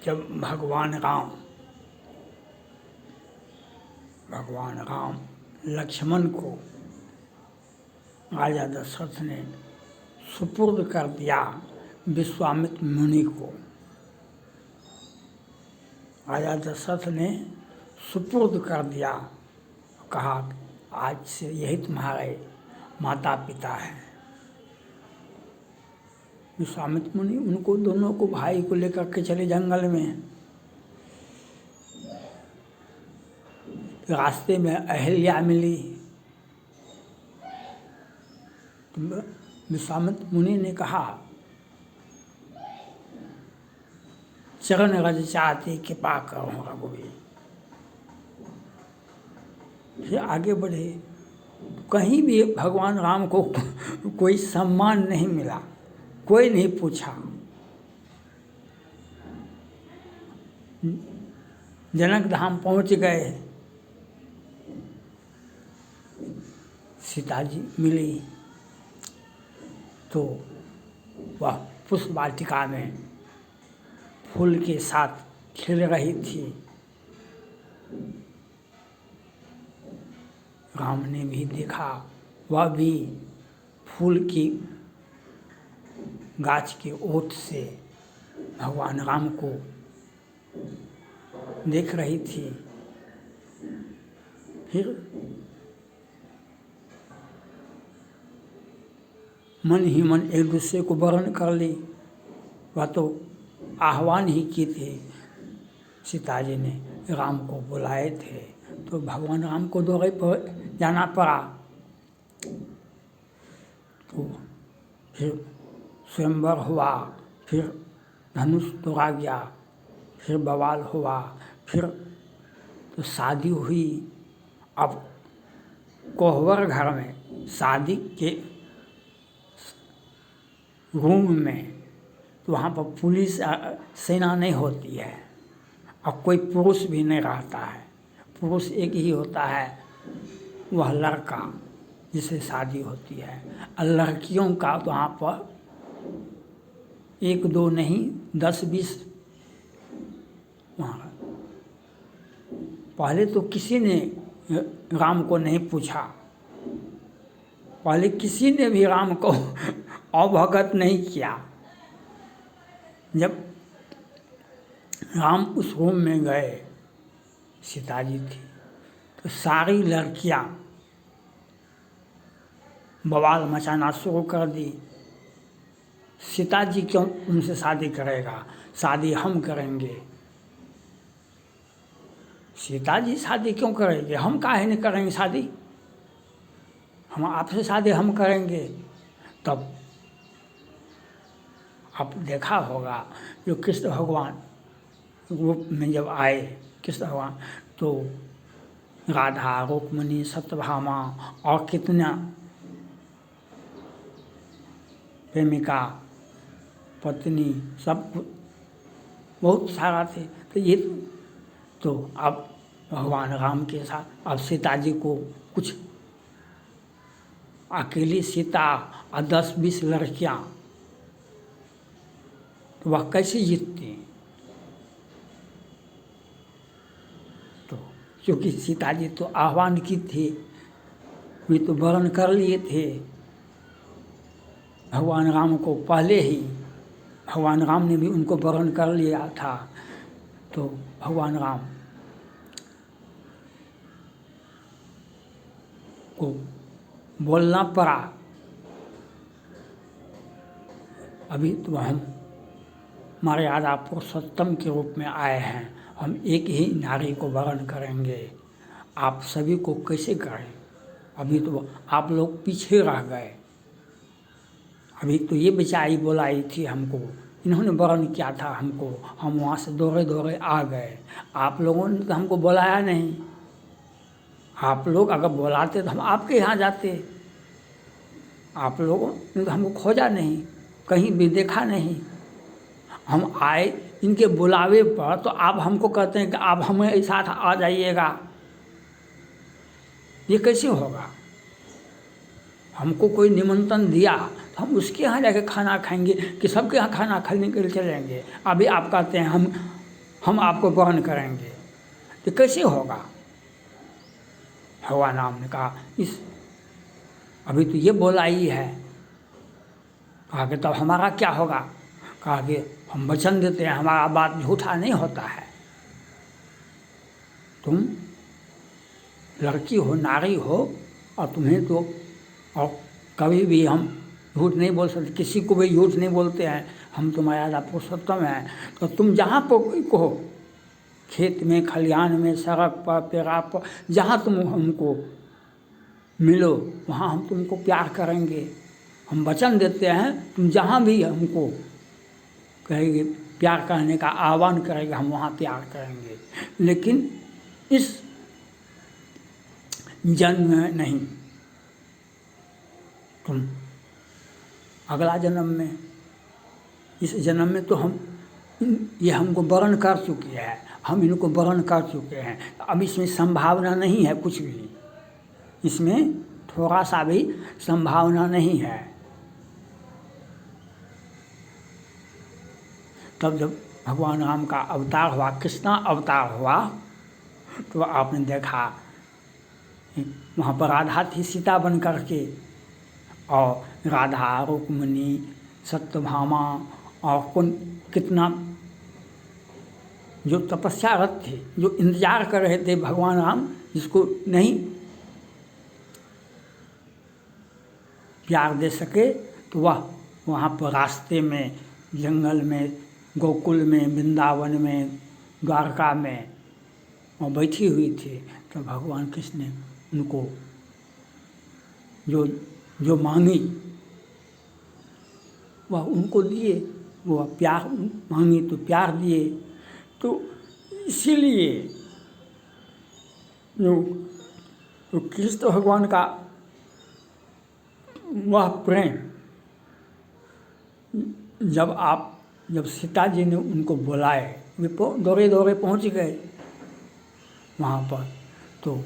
जब भगवान राम लक्ष्मण को राजा दशरथ ने सुपुर्द कर दिया विश्वामित्र मुनि को, राजा दशरथ ने सुपुर्द कर दिया, कहा आज से यही तुम्हारे माता पिता हैं। विश्वामित्र मुनि उनको दोनों को, भाई को लेकर के चले जंगल में। रास्ते में अहल्या मिली तो विश्वामित्र मुनि ने कहा, चरण रज चाहती कृपा करो रघुवीर। फिर आगे बढ़े, कहीं भी भगवान राम को कोई सम्मान नहीं मिला, कोई नहीं पूछा। जनक धाम पहुंच गए, सीता जी मिली तो वह पुष्प वाटिका में फूल के साथ खेल रही थी। राम ने भी देखा, वह भी फूल की गाछ के ओट से भगवान राम को देख रही थी। फिर मन ही मन एक दूसरे को वर्ण कर ली। वह तो आह्वान ही की थी, सीता जी ने राम को बुलाए थे तो भगवान राम को दौड़े पर जाना पड़ा। तो फिर स्वयंवर हुआ, फिर धनुष तोड़ा गया, फिर बवाल हुआ, फिर तो शादी हुई। अब कोहबर घर में शादी के रूम में तो वहाँ पर पुलिस सेना नहीं होती है और कोई पुरुष भी नहीं रहता है। पुरुष एक ही होता है, वह लड़का जिससे शादी होती है। और लड़कियों का तो वहाँ पर 1-2 नहीं 10-20 वहाँ। पहले तो किसी ने राम को नहीं पूछा, पहले किसी ने भी राम को अवगत नहीं किया। जब राम उस रूम में गए, सीता जी थी तो सारी लड़कियां बवाल मचाना शुरू कर दी। सीता जी क्यों उनसे शादी करेगा, शादी हम करेंगे। सीता जी शादी क्यों करेंगे, हम काहे नहीं करेंगे शादी, हम आपसे शादी हम करेंगे। तब आप देखा होगा जो कृष्ण भगवान रूप में जब आए, कृष्ण भगवान तो राधा, रुक्मिणी, सत्यभामा और कितना प्रेमिका, पत्नी, सब बहुत सारा थे। तो ये तो अब भगवान राम के साथ अब सीता जी को कुछ अकेली सीता और 10-20 लड़कियां, तो वह कैसे जीतती। तो क्योंकि सीता जी तो आह्वान की थी, वे तो वर्ण कर लिए थे भगवान राम को पहले ही। भगवान राम ने भी उनको वर्ण कर लिया था। तो भगवान राम को बोलना पड़ा, अभी तो हम मर्यादा पुरुषोत्तम के रूप में आए हैं, हम एक ही नारी को वर्ण करेंगे, आप सभी को कैसे करें। अभी तो आप लोग पीछे रह गए, अभी तो ये बेचारी बुलाई थी हमको, इन्होंने वर्ण किया था हमको, हम वहाँ से दौड़े दौड़े आ गए। आप लोगों ने तो हमको बुलाया नहीं, आप लोग अगर बुलाते तो हम आपके यहाँ जाते। आप लोगों ने तो हमको खोजा नहीं, कहीं भी देखा नहीं। हम आए इनके बुलावे पर तो आप हमको कहते हैं कि आप हमें साथ आ जाइएगा, ये कैसे होगा। हमको कोई निमंत्रण दिया तो हम उसके यहाँ जाके खाना खाएंगे कि सबके यहाँ खाना खाने के लिए चलेंगे। अभी आप कहते हैं हम हम आपको वर्ण करेंगे, तो कैसे होगा? भगवान राम ने कहा इस अभी तो ये बोला ही है। कहा कि तब हमारा क्या होगा? कहा कि हम वचन देते हैं, हमारा बात झूठा नहीं होता है। तुम लड़की हो, नारी हो, और तुम्हें तो और कभी भी हम झूठ नहीं बोल सकते, किसी को भी झूठ नहीं बोलते हैं। हम तुम्हारा राजा पुरुषोत्तम हैं, तो तुम जहाँ पर कहो, खेत में, खलिहान में, सड़क पर, पेड़ा पर, जहाँ तुम हमको मिलो वहाँ हम तुमको प्यार करेंगे। हम वचन देते हैं, तुम जहाँ भी हमको कहेंगे, प्यार करने का आह्वान करेंगे, हम वहाँ प्यार करेंगे। लेकिन इस जन्म में नहीं, तुम अगला जन्म में, इस जन्म में तो हम ये हमको वर्ण कर चुके हैं, हम इनको वर्ण कर चुके हैं। अब इसमें संभावना नहीं है कुछ भी, इसमें थोड़ा सा भी संभावना नहीं है। तब जब भगवान राम का अवतार हुआ, कृष्णा अवतार हुआ, तो आपने देखा वहाँ पर राधा थी सीता बन करके, और राधा, रुक्मिणी, सत्यभामा और कौन कितना जो तपस्यारत थे, जो इंतजार कर रहे थे भगवान राम जिसको नहीं प्यार दे सके, तो वह वहाँ पर रास्ते में, जंगल में, गोकुल में, वृंदावन में, द्वारका में वहाँ बैठी हुई थी। तो भगवान कृष्ण ने उनको जो मांगी वह उनको दिए, वह प्यार मांगी तो प्यार दिए। तो इसीलिए जो कृष्ण भगवान का वह प्रेम, जब सीता जी ने उनको बुलाए, वे दौड़े दौड़े पहुंच गए वहाँ पर। तो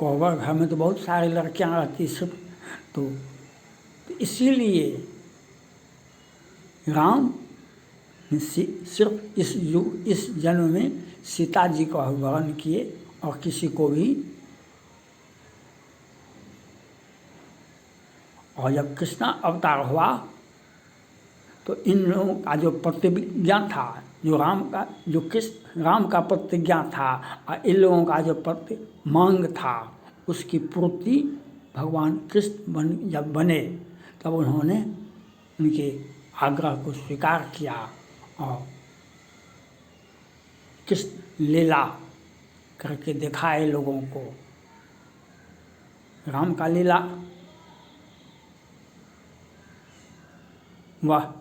कौवर घर में तो बहुत सारी लड़कियां रहती सब, तो इसीलिए राम सिर्फ इस जन्म में सीता जी का वर्ण किए और किसी को भी। और जब कृष्णा अवतार हुआ तो इन लोगों का जो प्रतिज्ञा था, जो राम का प्रतिज्ञा था, और इन लोगों का जो मांग था, उसकी पूर्ति भगवान कृष्ण जब बने तब उन्होंने उनके आग्रह को स्वीकार किया और कृष्ण लीला करके दिखाए लोगों को। राम का लीला वह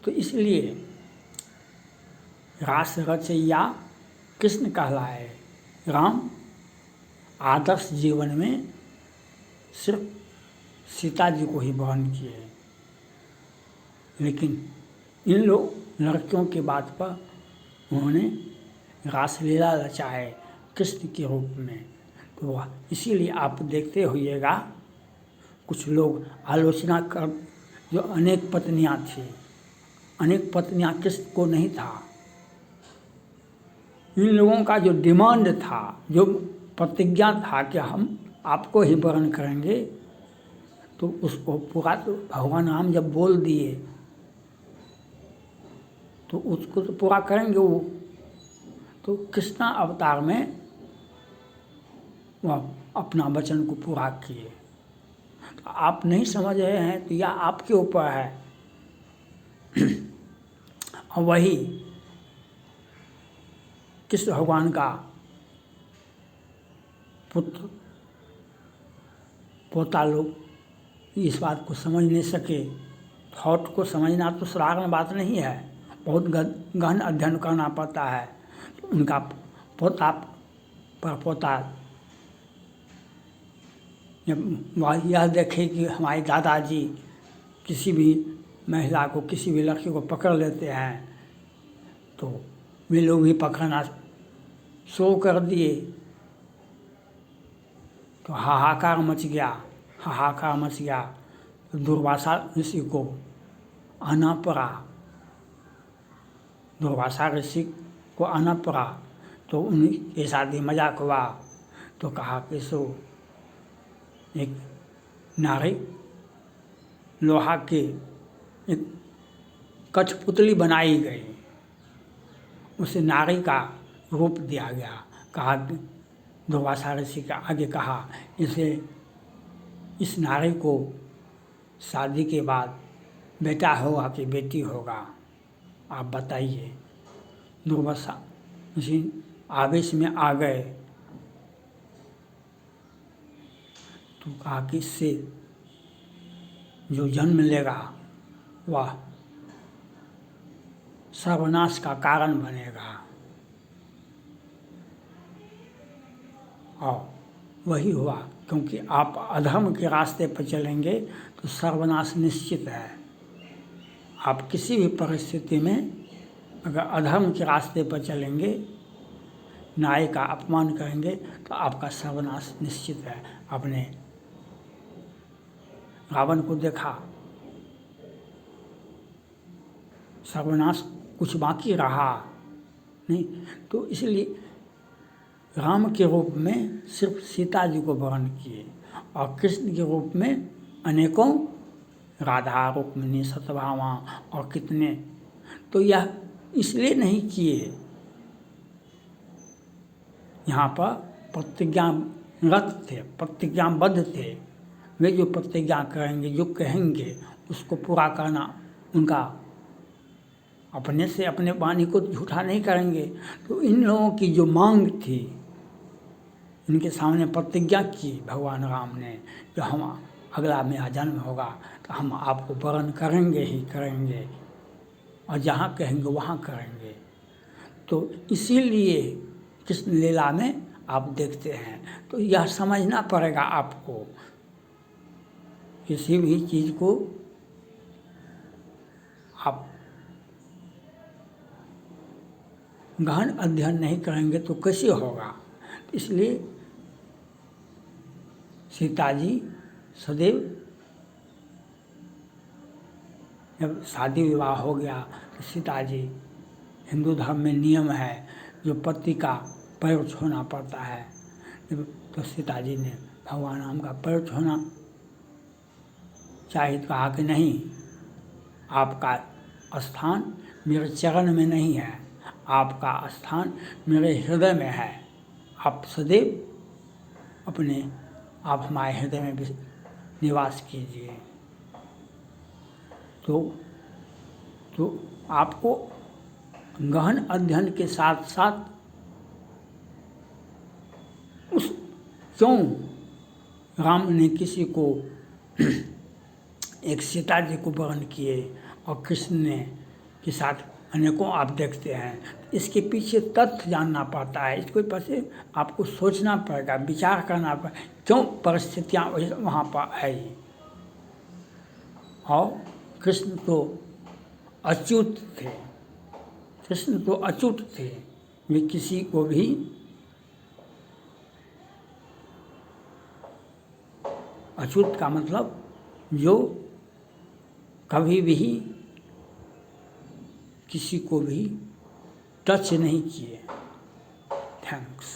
तो इसलिए रास रचैया कृष्ण कहलाए। राम आदर्श जीवन में सिर्फ सीता जी को ही वहन किए, लेकिन इन लोग लड़कियों के बात पर उन्होंने रासलीला रचाए कृष्ण के रूप में। तो वह इसीलिए आप देखते होइएगा कुछ लोग आलोचना कर, जो अनेक पत्नियां थी, अनेक पत्नियां कृष्ण को नहीं था। इन लोगों का जो डिमांड था, जो प्रतिज्ञा था कि हम आपको ही वर्ण करेंगे, तो उसको पूरा तो भगवान राम जब बोल दिए तो उसको तो पूरा करेंगे वो। तो कृष्णा अवतार में वह अपना वचन को पूरा किए। तो आप नहीं समझ रहे हैं तो यह आपके ऊपर है। और वही कृष्ण भगवान का पुत्र पोता लोग इस बात को समझ नहीं सके। थॉट को समझना तो साधारण बात नहीं है, बहुत गहन अध्ययन करना पड़ता है। तो उनका पोता परपोता वह यह देखे कि हमारे दादाजी किसी भी महिला को, किसी भी लड़की को पकड़ लेते हैं, तो वे लोग भी पकड़ना शुरू कर दिए। तो हाहाकार मच गया, हाहाकार मच गया। तो दुर्वासा ऋषि को आना पड़ा दुर्वासा ऋषि को आना पड़ा, तो उन्हीं के साथ ही मजाक हुआ। तो कहा कि सो एक नारी लोहा के एक कठपुतली बनाई गई, उसे नारी का रूप दिया गया। कहा कि दुर्वासा ऋषि के आगे कहा, इस नारी को शादी के बाद बेटा होगा कि बेटी होगा, आप बताइए। दुर्वासा ऋषि आवेश में आ गए, तो कहा कि इससे जो जन्म लेगा वह सर्वनाश का कारण बनेगा। और वही हुआ, क्योंकि आप अधर्म के रास्ते पर चलेंगे तो सर्वनाश निश्चित है। आप किसी भी परिस्थिति में अगर अधर्म के रास्ते पर चलेंगे, न्याय का अपमान करेंगे, तो आपका सर्वनाश निश्चित है। आपने रावण को देखा, सर्वनाश कुछ बाकी रहा नहीं। तो इसलिए राम के रूप में सिर्फ सीता जी को वर्ण किए, और कृष्ण के रूप में अनेकों, राधा, रुक्मिणी, सत्यभामा और कितने। तो यह इसलिए नहीं किए, यहाँ पर प्रतिज्ञारत थे, प्रतिज्ञाबद्ध थे। वे जो प्रतिज्ञा करेंगे, जो कहेंगे, उसको पूरा करना उनका, अपने से अपने वाणी को झूठा नहीं करेंगे। तो इन लोगों की जो मांग थी, इनके सामने प्रतिज्ञा की भगवान राम ने, जो हम अगला मेरा जन्म होगा तो हम आपको वरण करेंगे ही करेंगे, और जहाँ कहेंगे वहाँ करेंगे। तो इसीलिए कृष्ण लीला में आप देखते हैं, तो यह समझना पड़ेगा आपको। किसी भी चीज़ को आप गहन अध्ययन नहीं करेंगे तो कैसे होगा। इसलिए सीता जी सदैव, जब शादी विवाह हो गया तो सीता जी, हिंदू धर्म में नियम है जो पति का पैर छूना पड़ता है, तो सीता जी ने भगवान राम का पैर छूना चाहिए। कहा कि नहीं, आपका स्थान मेरे चरण में नहीं है, आपका स्थान मेरे हृदय में है। आप सदैव आप हमारे हृदय में निवास कीजिए। तो आपको गहन अध्ययन के साथ साथ क्यों राम ने किसी को एक सीता जी को वर्ण किए और कृष्ण ने के साथ अनेकों आप देखते हैं, इसके पीछे तथ्य जानना पड़ता है। इसके पीछे आपको सोचना पड़ेगा, विचार करना पड़ेगा, क्यों परिस्थितियाँ वहाँ पर आई। और कृष्ण तो अच्युत थे, कृष्ण तो अच्युत थे, वे किसी को भी अच्युत का मतलब जो कभी भी किसी को भी टच नहीं किए। थैंक्स।